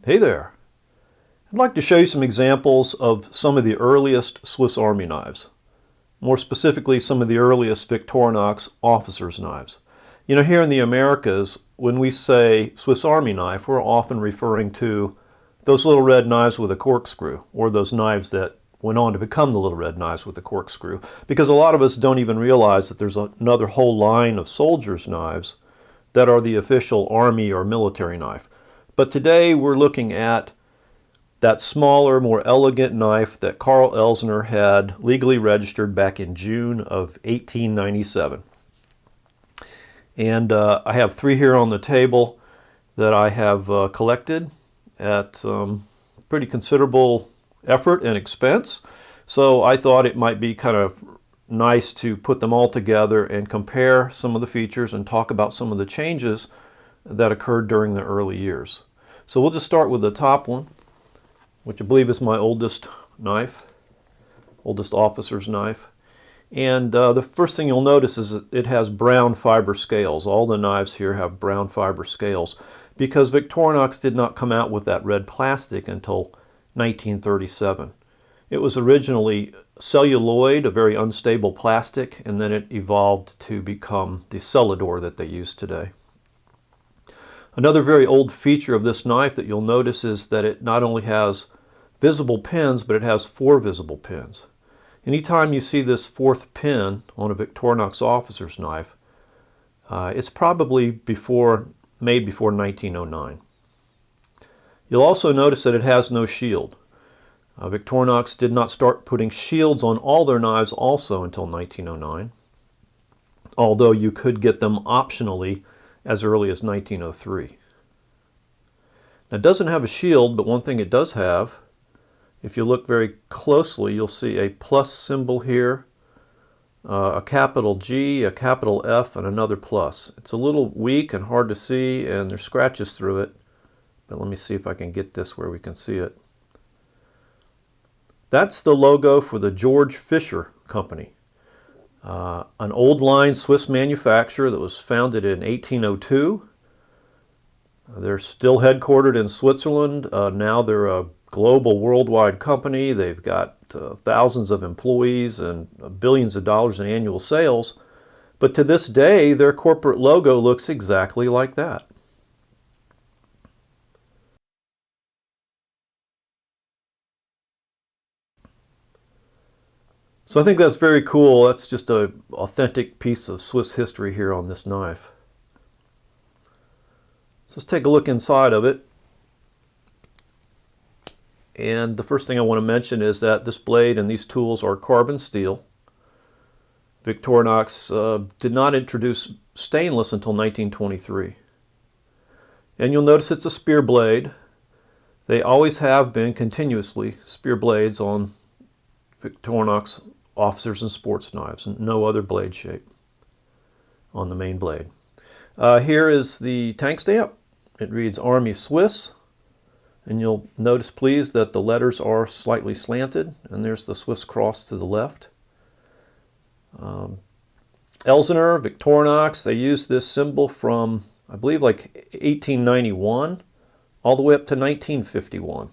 Hey there! I'd like to show you some examples of some of the earliest Swiss Army knives. More specifically, some of the earliest Victorinox officers' knives. You know, here in the Americas, when we say Swiss Army knife, we're often referring to those little red knives with a corkscrew, or those knives that went on to become the little red knives with the corkscrew, because a lot of us don't even realize that there's another whole line of soldiers' knives that are the official army or military knife. But today we're looking at that smaller, more elegant knife that Carl Elsner had legally registered back in June of 1897. And I have three here on the table that I have collected at pretty considerable effort and expense. So I thought it might be kind of nice to put them all together and compare some of the features and talk about some of the changes that occurred during the early years. So we'll just start with the top one, which I believe is my oldest knife, oldest officer's knife. And the first thing you'll notice is that it has brown fiber scales. All the knives here have brown fiber scales because Victorinox did not come out with that red plastic until 1937. It was originally celluloid, a very unstable plastic, and then it evolved to become the Celador that they use today. Another very old feature of this knife that you'll notice is that it not only has visible pins, but it has four visible pins. Anytime you see this fourth pin on a Victorinox officer's knife, it's probably made before 1909. You'll also notice that it has no shield. Victorinox did not start putting shields on all their knives also until 1909, although you could get them optionally as early as 1903. Now, it doesn't have a shield, but one thing it does have, if you look very closely, you'll see a plus symbol here, a capital G, a capital F, and another plus. It's a little weak and hard to see, and there's scratches through it, but let me see if I can get this where we can see it. That's the logo for the George Fisher Company, an old line Swiss manufacturer that was founded in 1802. They're still headquartered in Switzerland. Now they're a global worldwide company. They've got thousands of employees and billions of dollars in annual sales. But to this day, their corporate logo looks exactly like that. So I think that's very cool. That's just an authentic piece of Swiss history here on this knife. So let's take a look inside of it. And the first thing I want to mention is that this blade and these tools are carbon steel. Victorinox did not introduce stainless until 1923. And you'll notice it's a spear blade. They always have been continuously spear blades on Victorinox officers and sports knives, and no other blade shape on the main blade. Here is the tank stamp. It reads Army Swiss, and you'll notice, please, that the letters are slightly slanted, and there's the Swiss cross to the left. Elsner, Victorinox, they used this symbol from, I believe, like 1891 all the way up to 1951.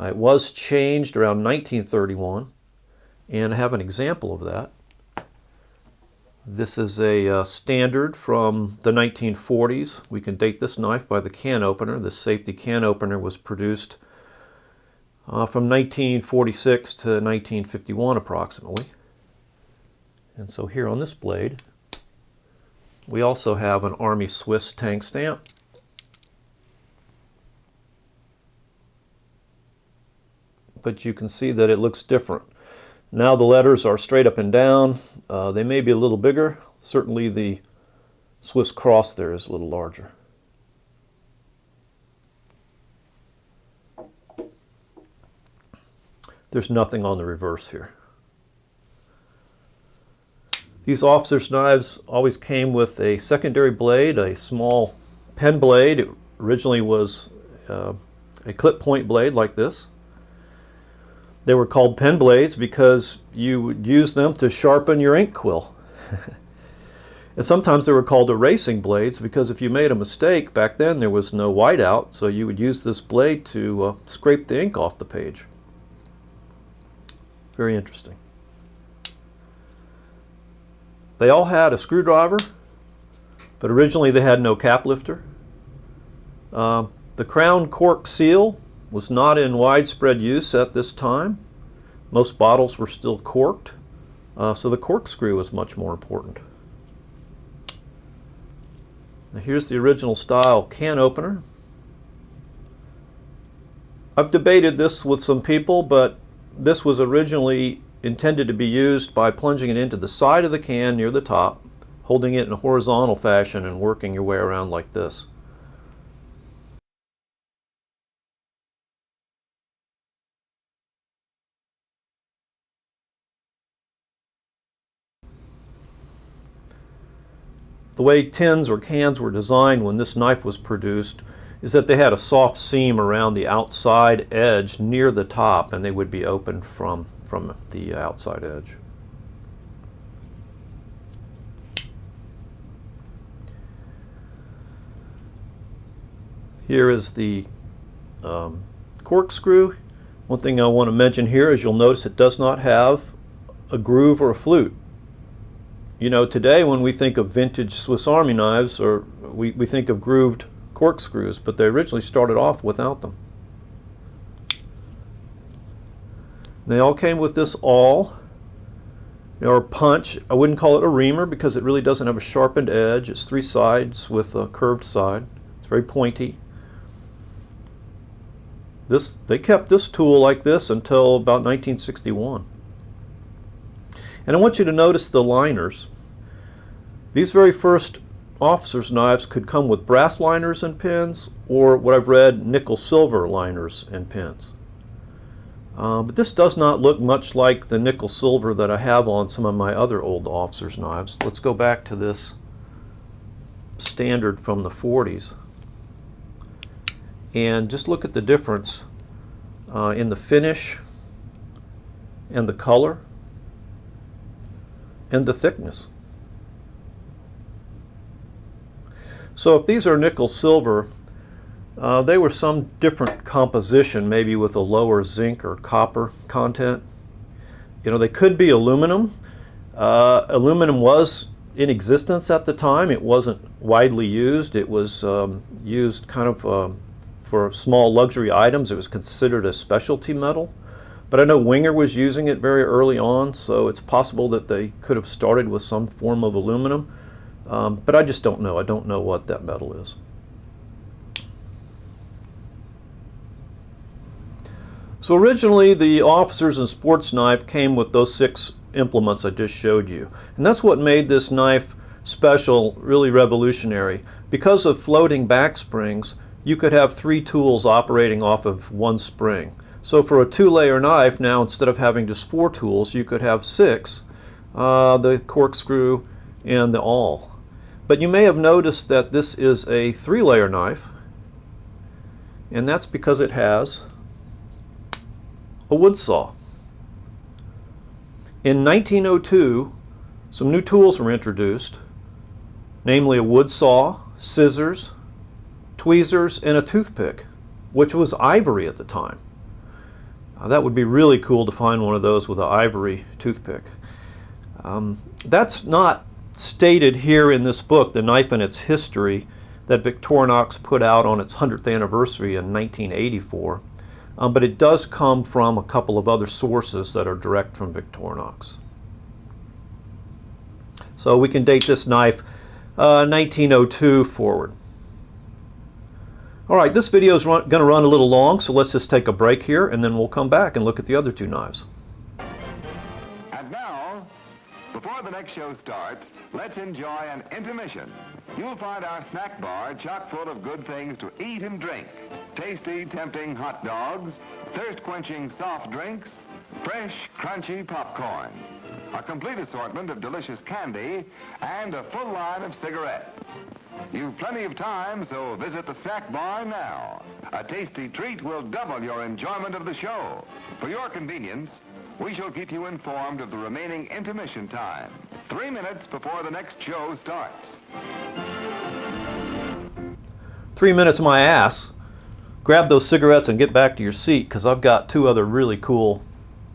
It was changed around 1931, and I have an example of that. This is a standard from the 1940s. We can date this knife by the can opener. This safety can opener was produced from 1946 to 1951 approximately. And so here on this blade, we also have an Army Swiss tank stamp. But you can see that it looks different. Now the letters are straight up and down. They may be a little bigger. Certainly the Swiss cross there is a little larger. There's nothing on the reverse here. These officers' knives always came with a secondary blade, a small pen blade. It originally was a clip point blade like this. They were called pen blades because you would use them to sharpen your ink quill. And sometimes they were called erasing blades because if you made a mistake, back then there was no whiteout, so you would use this blade to scrape the ink off the page. Very interesting. They all had a screwdriver, but originally they had no cap lifter. The crown cork seal was not in widespread use at this time. Most bottles were still corked, so the corkscrew was much more important. Now here's the original style can opener. I've debated this with some people, but this was originally intended to be used by plunging it into the side of the can near the top, holding it in a horizontal fashion and working your way around like this. The way tins or cans were designed when this knife was produced is that they had a soft seam around the outside edge near the top, and they would be opened from the outside edge. Here is the corkscrew. One thing I want to mention here is you'll notice it does not have a groove or a flute. You know, today when we think of vintage Swiss Army knives, or we think of grooved corkscrews, but they originally started off without them. They all came with this awl, or punch. I wouldn't call it a reamer because it really doesn't have a sharpened edge. It's three sides with a curved side. It's very pointy. They kept this tool like this until about 1961. And I want you to notice the liners. These very first officers' knives could come with brass liners and pins, or what I've read, nickel-silver liners and pins. But this does not look much like the nickel-silver that I have on some of my other old officers' knives. Let's go back to this standard from the 40s. And just look at the difference in the finish and the color and the thickness. So if these are nickel silver, they were some different composition, maybe with a lower zinc or copper content. You know, they could be aluminum. Aluminum was in existence at the time. It wasn't widely used. It was used kind of for small luxury items. It was considered a specialty metal. But I know Winger was using it very early on, so it's possible that they could have started with some form of aluminum. But I just don't know. I don't know what that metal is. So originally the officers and sports knife came with those 6 implements I just showed you. And that's what made this knife special, really revolutionary. Because of floating back springs, you could have 3 tools operating off of 1 spring. So for a 2-layer knife now, instead of having just 4 tools, you could have 6, the corkscrew and the awl. But you may have noticed that this is a 3-layer knife, and that's because it has a wood saw. In 1902, some new tools were introduced, namely a wood saw, scissors, tweezers, and a toothpick, which was ivory at the time. That would be really cool to find one of those with an ivory toothpick. That's not stated here in this book, The Knife and Its History, that Victorinox put out on its 100th anniversary in 1984. But it does come from a couple of other sources that are direct from Victorinox. So we can date this knife 1902 forward. All right, this video is going to run a little long, so let's just take a break here, and then we'll come back and look at the other 2 knives. And now, before the next show starts, let's enjoy an intermission. You'll find our snack bar chock full of good things to eat and drink. Tasty, tempting hot dogs, thirst-quenching soft drinks, fresh, crunchy popcorn, a complete assortment of delicious candy, and a full line of cigarettes. You've plenty of time, so visit the snack bar now. A tasty treat will double your enjoyment of the show. For your convenience, we shall keep you informed of the remaining intermission time. 3 minutes before the next show starts. 3 minutes my ass. Grab those cigarettes and get back to your seat, because I've got two other really cool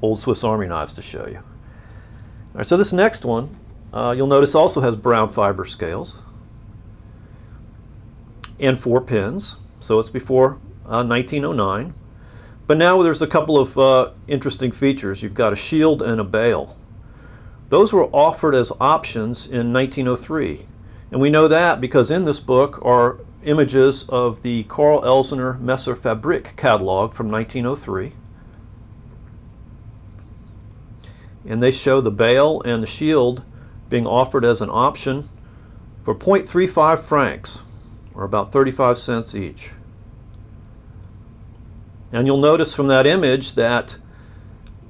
old Swiss Army knives to show you. All right, so this next one, you'll notice also has brown fiber scales and 4 pins, so it's before 1909. But now there's a couple of interesting features. You've got a shield and a bail. Those were offered as options in 1903, and we know that because in this book are images of the Carl Elsner Messer Fabrik catalog from 1903. And they show the bail and the shield being offered as an option for 0.35 francs, or about 35 cents each. And you'll notice from that image that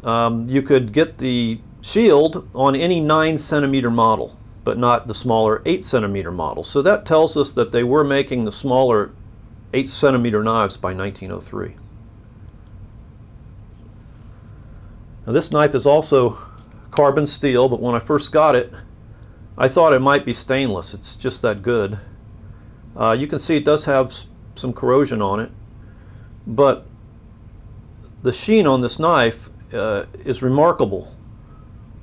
you could get the shield on any 9-centimeter model, but not the smaller 8-centimeter model. So that tells us that they were making the smaller 8-centimeter knives by 1903. Now this knife is also carbon steel, but when I first got it, I thought it might be stainless. It's just that good. You can see it does have some corrosion on it, but the sheen on this knife is remarkable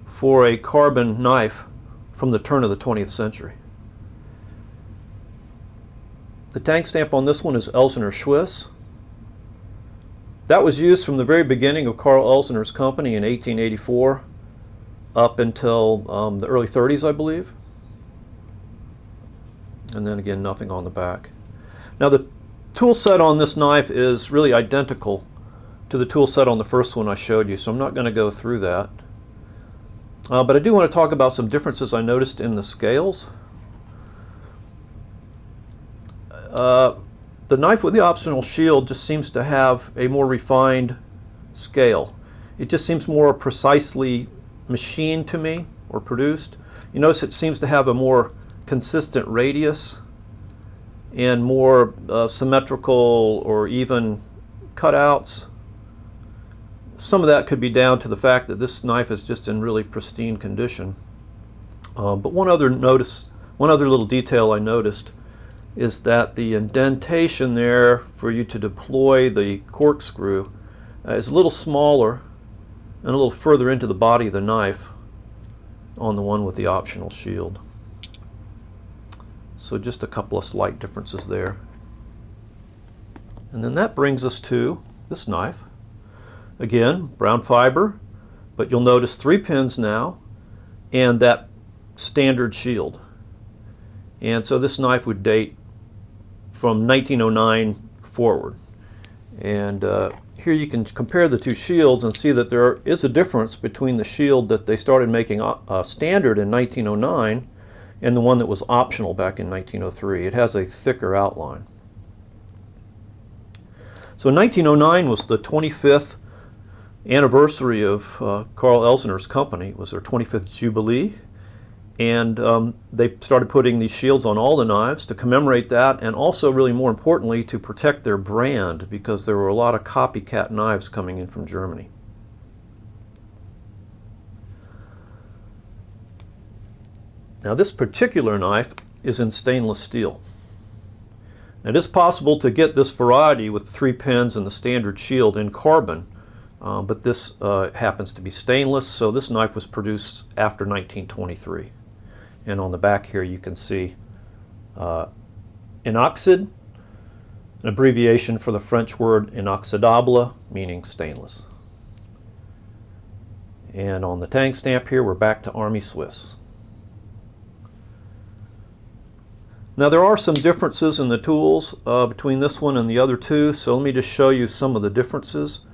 for a carbon knife from the turn of the 20th century. The tank stamp on this one is Elsner Swiss. That was used from the very beginning of Carl Elsner's company in 1884 up until the early 30s, I believe. And then again, nothing on the back. Now the tool set on this knife is really identical to the tool set on the first one I showed you, so I'm not going to go through that. But I do want to talk about some differences I noticed in the scales. The knife with the optional shield just seems to have a more refined scale. It just seems more precisely machined to me, or produced. You notice it seems to have a more consistent radius and more symmetrical or even cutouts. Some of that could be down to the fact that this knife is just in really pristine condition. But one other little detail I noticed is that the indentation there for you to deploy the corkscrew is a little smaller and a little further into the body of the knife on the one with the optional shield. So just a couple of slight differences there. And then that brings us to this knife. Again, brown fiber, but you'll notice 3 pins now and that standard shield. And so this knife would date from 1909 forward. And here you can compare the two shields and see that there is a difference between the shield that they started making standard in 1909 and the one that was optional back in 1903. It has a thicker outline. So 1909 was the 25th anniversary of Carl Elsner's company. It was their 25th jubilee, and they started putting these shields on all the knives to commemorate that, and also, really more importantly, to protect their brand, because there were a lot of copycat knives coming in from Germany. Now this particular knife is in stainless steel. Now, it is possible to get this variety with 3 pins and the standard shield in carbon, but this happens to be stainless, so this knife was produced after 1923. And on the back here you can see inoxide, an abbreviation for the French word inoxydable, meaning stainless. And on the tank stamp here, we're back to Army Swiss. Now there are some differences in the tools between this one and the other two, so let me just show you some of the differences.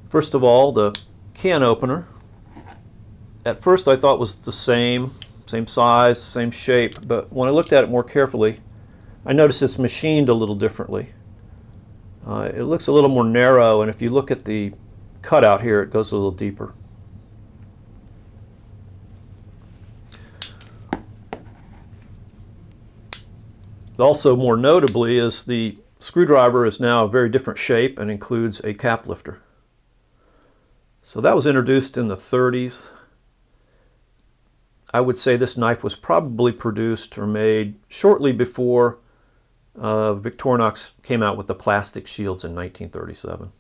First of all, the can opener. At first I thought was the same size, same shape, but when I looked at it more carefully, I noticed it's machined a little differently. It looks a little more narrow, and if you look at the cutout here, it goes a little deeper. Also, more notably, is the screwdriver is now a very different shape and includes a cap lifter. So that was introduced in the 30s, I would say this knife was probably produced or made shortly before Victorinox came out with the plastic shields in 1937.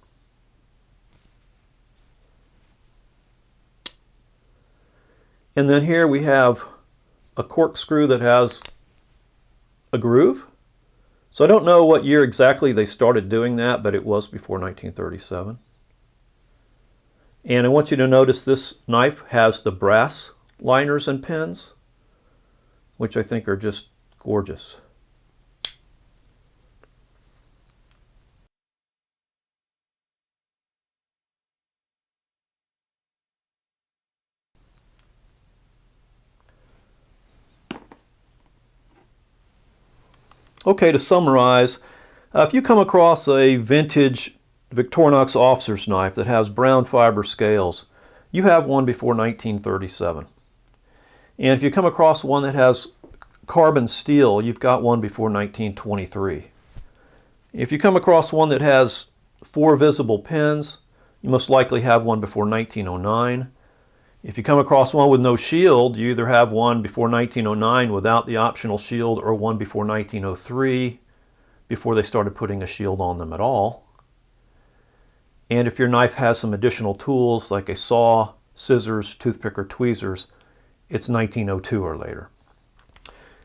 And then here we have a corkscrew that has a groove. So I don't know what year exactly they started doing that, but it was before 1937. And I want you to notice this knife has the brass liners and pins, which I think are just gorgeous. Okay, to summarize, if you come across a vintage Victorinox officer's knife that has brown fiber scales, you have one before 1937. And if you come across one that has carbon steel, you've got one before 1923. If you come across one that has 4 visible pins, you most likely have one before 1909. If you come across one with no shield, you either have one before 1909 without the optional shield or one before 1903, before they started putting a shield on them at all. And if your knife has some additional tools like a saw, scissors, toothpick, or tweezers, it's 1902 or later.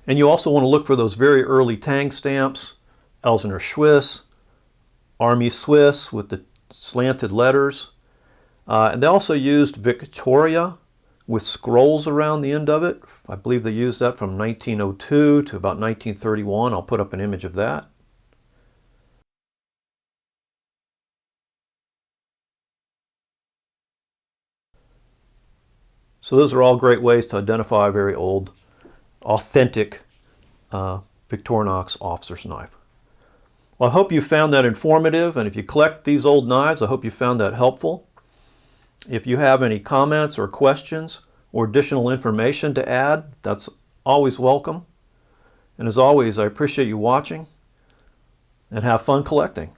And you also want to look for those very early tang stamps, Elsener Swiss, Army Swiss with the slanted letters. And they also used Victoria with scrolls around the end of it. I believe they used that from 1902 to about 1931. I'll put up an image of that. So those are all great ways to identify a very old, authentic Victorinox officer's knife. Well, I hope you found that informative, and if you collect these old knives, I hope you found that helpful. If you have any comments or questions or additional information to add, that's always welcome. And as always, I appreciate you watching, and have fun collecting.